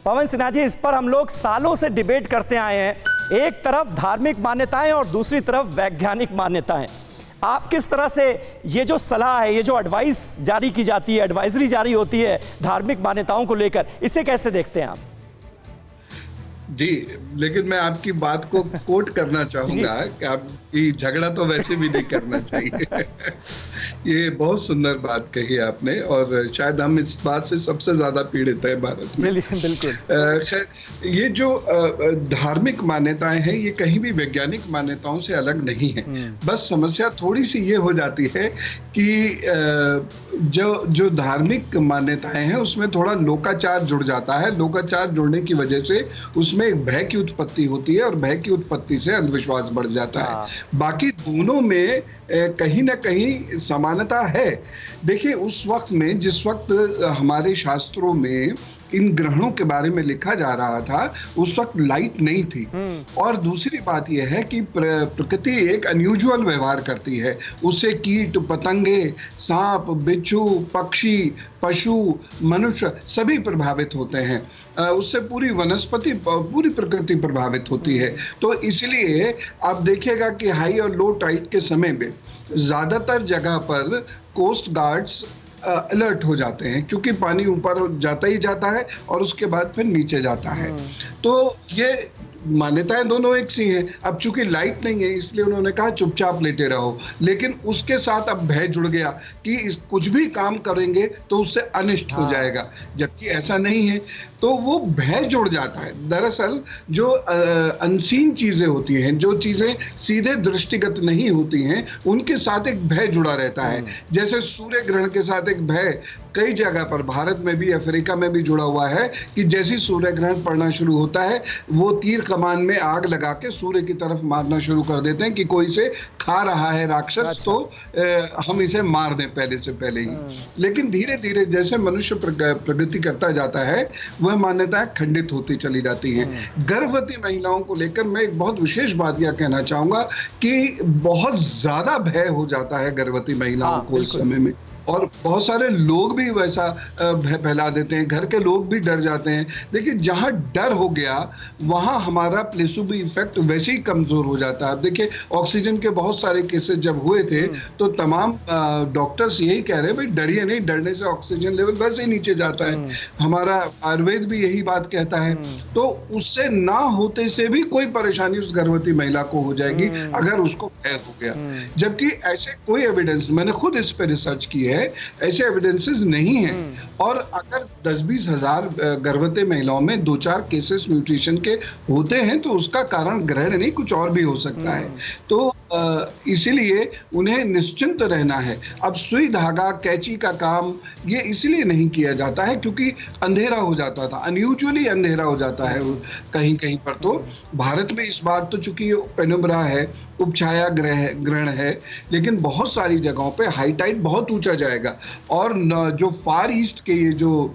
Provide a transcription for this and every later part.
पवन सिन्हा जी, इस पर हम लोग सालों से डिबेट करते आए हैं। एक तरफ धार्मिक मान्यताएं और दूसरी तरफ वैज्ञानिक मान्यताएं। आप किस तरह से ये जो सलाह है, ये जो एडवाइस जारी की जाती है, एडवाइजरी जारी होती है धार्मिक मान्यताओं को लेकर, इसे कैसे देखते हैं आप? जी, लेकिन मैं आपकी बात को कोट करना चाहूंगा कि आपकी झगड़ा तो वैसे भी नहीं करना चाहिए। ये बहुत सुंदर बात कही आपने और शायद हम इस बात से सबसे ज्यादा पीड़ित है भारत में। चलिए, बिल्कुल। खैर, ये जो धार्मिक मान्यताएं हैं ये कहीं भी वैज्ञानिक मान्यताओं से अलग नहीं है। बस समस्या थोड़ी सी ये हो जाती है कि जो धार्मिक मान्यताएं हैं उसमें थोड़ा लोकाचार जुड़ जाता है। लोकाचार जुड़ने की वजह से उसमें एक भय की उत्पत्ति होती है और भय की उत्पत्ति से अंधविश्वास बढ़ जाता है। बाकी दोनों में कहीं ना कहीं समानता है। देखिए, उस वक्त में जिस वक्त हमारे शास्त्रों में इन ग्रहणों के बारे में लिखा जा रहा था उस वक्त लाइट नहीं थी। और दूसरी बात यह है कि प्रकृति एक अनयूजुअल व्यवहार करती है। उससे कीट पतंगे, सांप, बिच्छू, पक्षी, पशु, मनुष्य सभी प्रभावित होते हैं। उससे पूरी वनस्पति, पूरी प्रकृति प्रभावित होती है। तो इसलिए आप देखिएगा कि हाई और लो टाइड के समय में ज्यादातर जगह पर कोस्ट गार्ड्स अलर्ट हो जाते हैं क्योंकि पानी ऊपर जाता ही जाता है और उसके बाद फिर नीचे जाता है। तो ये मान्यताएं दोनों एक सी हैं। अब चूंकि लाइट नहीं है इसलिए उन्होंने कहा चुपचाप लेटे रहो, लेकिन उसके साथ अब भय जुड़ गया कि कुछ भी काम करेंगे तो उससे अनिष्ट हो जाएगा, जबकि ऐसा नहीं है। तो वो भय जुड़ जाता है। दरअसल जो अनसीन चीजें होती हैं, जो चीजें सीधे दृष्टिगत नहीं होती हैं, उनके साथ एक भय जुड़ा रहता है। जैसे सूर्य ग्रहण के साथ एक भय कई जगह पर, भारत में भी, अफ्रीका में भी जुड़ा हुआ है कि जैसे सूर्य ग्रहण पड़ना शुरू होता है वो तीर कमान में आग लगा के सूर्य की तरफ मारना शुरू कर देते हैं कि कोई इसे खा रहा है राक्षस। अच्छा। तो हम इसे मार दें पहले से पहले ही। लेकिन धीरे धीरे जैसे मनुष्य प्रगति करता जाता है वह मान्यताएं खंडित होती चली जाती हैं। गर्भवती महिलाओं को लेकर मैं एक बहुत विशेष बात यह कहना चाहूंगा कि बहुत ज्यादा भय हो जाता है गर्भवती महिलाओं को इस समय में, और बहुत सारे लोग भी वैसा भय फैला देते हैं। घर के लोग भी डर जाते हैं। देखिए, जहां डर हो गया वहां हमारा प्लेसुबी इफेक्ट वैसे ही कमजोर हो जाता है। अब देखिए, ऑक्सीजन के बहुत सारे केसेस जब हुए थे तो तमाम डॉक्टर्स यही कह रहे हैं भाई डरिए नहीं, डरने से ऑक्सीजन लेवल वैसे ही नीचे जाता है। हमारा आयुर्वेद भी यही बात कहता है। तो उससे ना होते से भी कोई परेशानी उस गर्भवती महिला को हो जाएगी अगर उसको भय हो गया। जबकि ऐसे कोई एविडेंस, मैंने खुद इस पर रिसर्च की है, ऐसे एविडेंसेस नहीं हैं। और अगर 10-20 हजार गर्भवती महिलाओं में 2-4 केसेस न्यूट्रिशन के होते हैं तो उसका कारण ग्रहण नहीं, कुछ और भी हो सकता है। तो इसीलिए उन्हें निश्चिंत रहना है। अब सुई धागा कैंची का काम ये इसलिए नहीं किया जाता है क्योंकि अंधेरा हो जाता था, अनयूजुअली अंधेरा हो जाता है कहीं कहीं पर। तो भारत में इस बार तो चूंकि पेनुम्ब्रा है, उपछाया ग्रहण है, लेकिन बहुत सारी जगहों पे हाई टाइड बहुत ऊंचा जाएगा। और जो फार ईस्ट के ये जो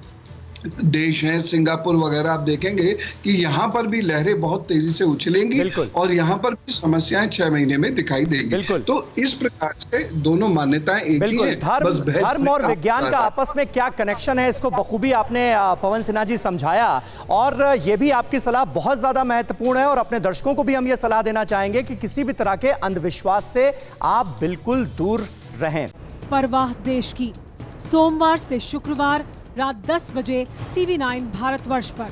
देश हैं, सिंगापुर वगैरह, आप देखेंगे कि यहाँ पर भी लहरें बहुत तेजी से उछलेंगी और यहाँ पर भी समस्याएं 6 महीने में दिखाई देंगी। तो इस प्रकार से दोनों मान्यताएं एक ही हैं। धर्म और विज्ञान का आपस में क्या कनेक्शन है, इसको बखूबी आपने पवन सिन्हा जी समझाया। और ये भी आपकी सलाह बहुत ज्यादा महत्वपूर्ण है और अपने दर्शकों को भी हम ये सलाह देना चाहेंगे कि किसी भी तरह के अंधविश्वास से आप बिल्कुल दूर रहें। परवाह देश की, सोमवार से शुक्रवार रात 10 बजे TV9 भारतवर्ष पर।